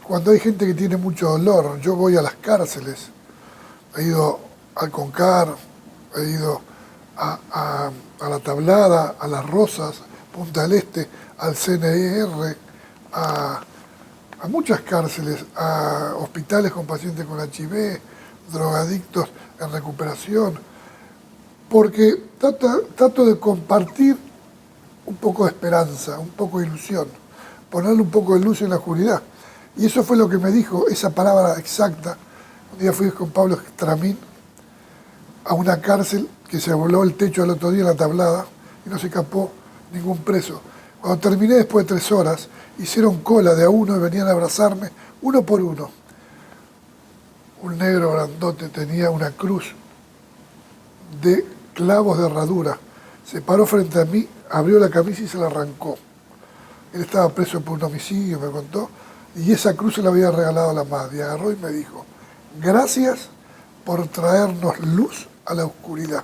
cuando hay gente que tiene mucho dolor, yo voy a las cárceles, he ido al Concar, he ido a La Tablada, a Las Rosas, Punta del Este, al CNR, a muchas cárceles, a hospitales con pacientes con HIV, drogadictos en recuperación, porque trato de compartir un poco de esperanza, un poco de ilusión, ponerle un poco de luz en la oscuridad. Y eso fue lo que me dijo, esa palabra exacta. Un día fui con Pablo Estramín a una cárcel que se voló el techo el otro día en La Tablada y no se escapó ningún preso. Cuando terminé después de 3 horas, hicieron cola de a uno y venían a abrazarme, uno por uno. Un negro grandote tenía una cruz de clavos de herradura. Se paró frente a mí, abrió la camisa y se la arrancó. Él estaba preso por un homicidio, me contó, y esa cruz se la había regalado a la madre. Y agarró y me dijo, gracias por traernos luz a la oscuridad.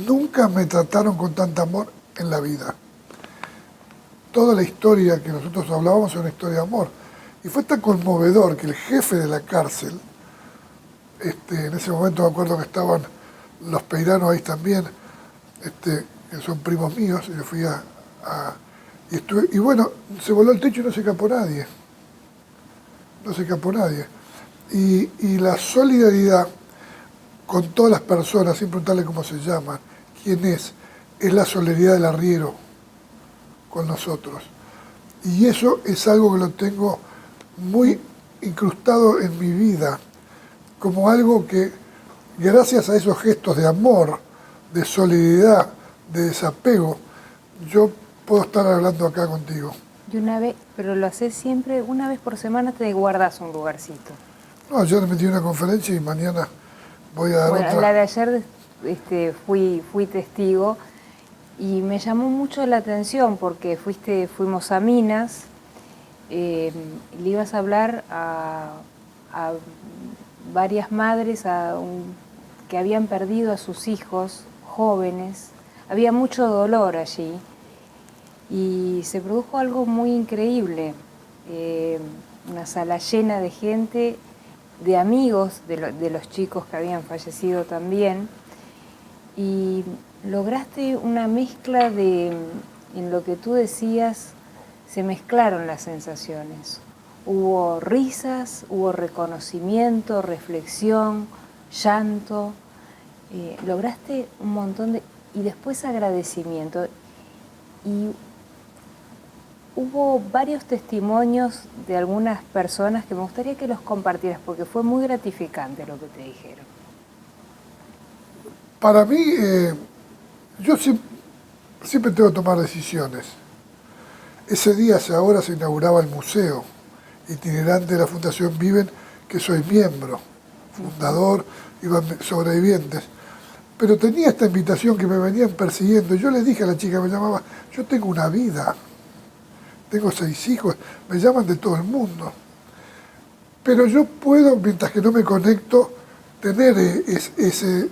Nunca me trataron con tanto amor en la vida. Toda la historia que nosotros hablábamos es una historia de amor. Y fue tan conmovedor que el jefe de la cárcel, en ese momento me acuerdo que estaban los peiranos ahí también, que son primos míos, y yo fui Y bueno, se voló el techo y no se escapó nadie. No se escapó nadie. Y la solidaridad con todas las personas, sin preguntarle cómo se llama, quién es la solidaridad del arriero con nosotros. Y eso es algo que lo tengo muy incrustado en mi vida, como algo que, gracias a esos gestos de amor, de solidaridad, de desapego, yo puedo estar hablando acá contigo. Y una vez, pero lo haces siempre, una vez por semana te guardas un lugarcito. No, ayer me metí en una conferencia y mañana voy a dar Bueno, en la otra. de ayer fui testigo y me llamó mucho la atención porque fuimos a Minas, le ibas a hablar a varias madres que habían perdido a sus hijos jóvenes. Había mucho dolor allí y se produjo algo muy increíble. Una sala llena de gente, de amigos de los chicos que habían fallecido también, y lograste una mezcla en lo que tú decías, se mezclaron las sensaciones. Hubo risas, hubo reconocimiento, reflexión, llanto, lograste un montón y después agradecimiento. Y hubo varios testimonios de algunas personas que me gustaría que los compartieras porque fue muy gratificante lo que te dijeron. Para mí, yo siempre tengo que tomar decisiones. Ese día, ahora se inauguraba el museo itinerante de la Fundación Viven, que soy miembro, fundador, iban sobrevivientes. Pero tenía esta invitación que me venían persiguiendo. Yo le dije a la chica que me llamaba, yo tengo una vida, tengo 6 hijos, me llaman de todo el mundo. Pero yo puedo, mientras que no me conecto, tener ese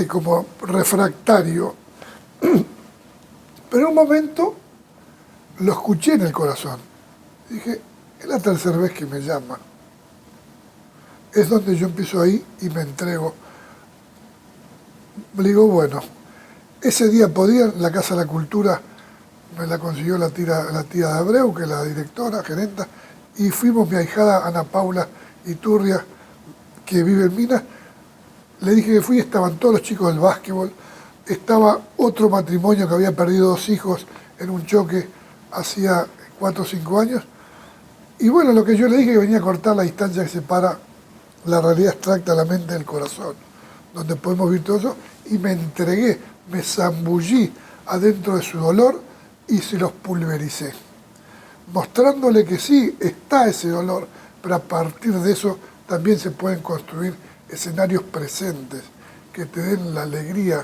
como refractario. Pero en un momento lo escuché en el corazón. Dije, es la tercera vez que me llama. Es donde yo empiezo ahí y me entrego. Le digo, bueno, ese día podía, la Casa de la Cultura me la consiguió la tía de Abreu, que es la directora, gerenta, y fuimos mi ahijada Ana Paula Iturria, que vive en Minas. Le dije que fui, estaban todos los chicos del básquetbol, estaba otro matrimonio que había perdido 2 hijos en un choque hacía 4 o 5 años. Y bueno, lo que yo le dije que venía a cortar la distancia que separa la realidad abstracta de la mente del corazón, donde podemos vivir todo eso, y me entregué, me zambullí adentro de su dolor y se los pulvericé, mostrándole que sí, está ese dolor, pero a partir de eso también se pueden construir escenarios presentes que te den la alegría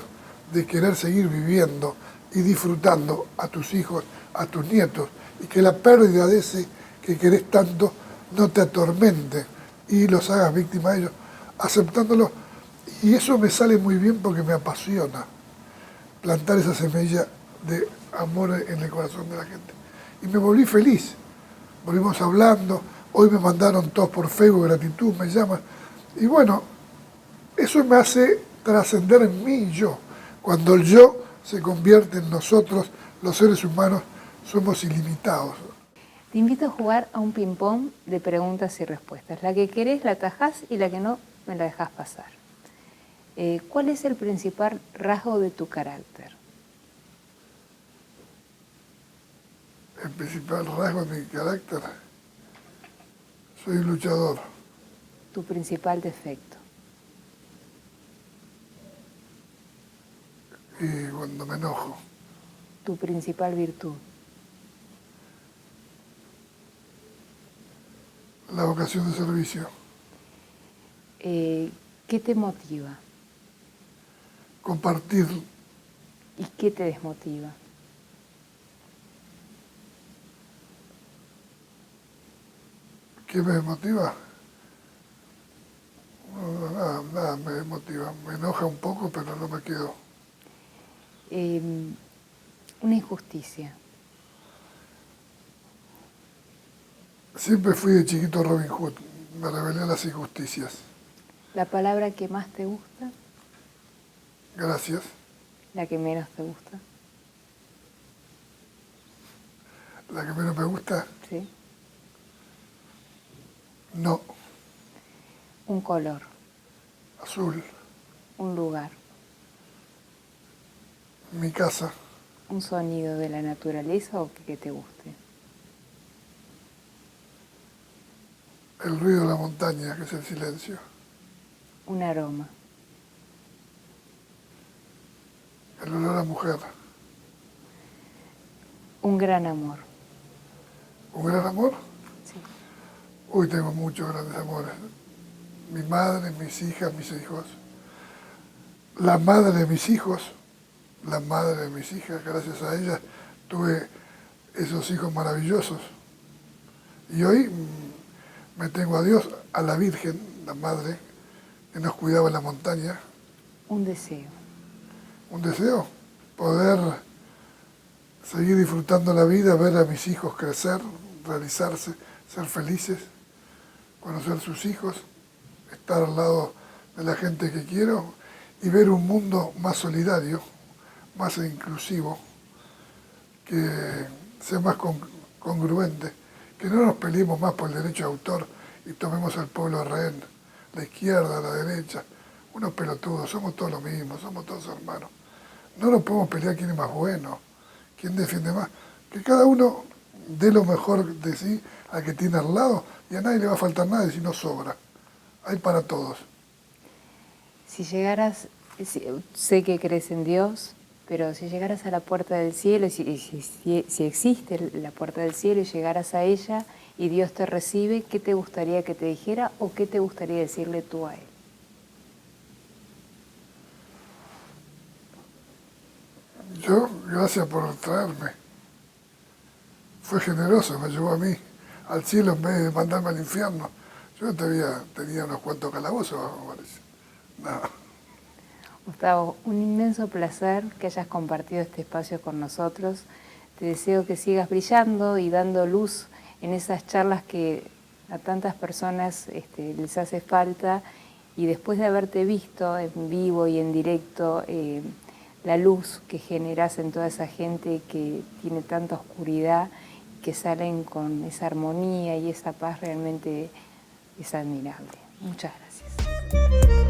de querer seguir viviendo y disfrutando a tus hijos, a tus nietos, y que la pérdida de ese que querés tanto no te atormente y los hagas víctima de ellos, aceptándolo. Y eso me sale muy bien porque me apasiona plantar esa semilla de amor en el corazón de la gente. Y me volví feliz. Volvimos hablando, hoy me mandaron todos por Facebook, gratitud, me llaman. Y bueno, eso me hace trascender en mí y yo. Cuando el yo se convierte en nosotros, los seres humanos somos ilimitados. Te invito a jugar a un ping-pong de preguntas y respuestas. La que querés la atajás y la que no me la dejás pasar. ¿Cuál es el principal rasgo de tu carácter? El principal rasgo de mi carácter, soy un luchador. Tu principal defecto. Y cuando me enojo. Tu principal virtud. La vocación de servicio. ¿Qué te motiva? Compartir. ¿Y qué te desmotiva? ¿Qué me motiva? No, nada me motiva. Me enoja un poco, pero no me quedo. Una injusticia. Siempre fui de chiquito Robin Hood. Me rebelé a las injusticias. ¿La palabra que más te gusta? Gracias. ¿La que menos te gusta? La que menos me gusta, ¿Sí? no, Un color, azul. un lugar, Mi casa, un sonido de la naturaleza o que te guste. el ruido de la montaña, que es el silencio. Un aroma, El olor a mujer. un gran amor. ¿Un gran amor? Sí. Uy, tengo muchos grandes amores. Mi madre, mis hijas, mis hijos. La madre de mis hijos, la madre de mis hijas, gracias a ella tuve esos hijos maravillosos. Y hoy me tengo a Dios, a la Virgen, la madre, que nos cuidaba en la montaña. Un deseo, Un deseo, poder seguir disfrutando la vida, ver a mis hijos crecer, realizarse, ser felices, conocer sus hijos, estar al lado de la gente que quiero y ver un mundo más solidario, más inclusivo, que sea más congruente, que no nos peleemos más por el derecho de autor y tomemos al pueblo rehén, la izquierda, la derecha, unos pelotudos, somos todos lo mismo, somos todos hermanos. No nos podemos pelear quién es más bueno, quién defiende más, que cada uno dé lo mejor de sí al que tiene al lado y a nadie le va a faltar nada si no sobra. Hay para todos. si llegaras, sé que crees en Dios, pero si llegaras a la puerta del cielo, si existe la puerta del cielo y llegaras a ella y Dios te recibe, ¿qué te gustaría que te dijera o qué te gustaría decirle tú a Él? Yo, gracias por traerme. Fue generoso, me llevó a mí al cielo en vez de mandarme al infierno. Yo tenía unos cuantos calabozos, me parece. No. Gustavo, un inmenso placer que hayas compartido este espacio con nosotros. Te deseo que sigas brillando y dando luz en esas charlas que a tantas personas les hace falta, y después de haberte visto en vivo y en directo, la luz que generas en toda esa gente que tiene tanta oscuridad, que salen con esa armonía y esa paz, realmente es admirable. Muchas gracias.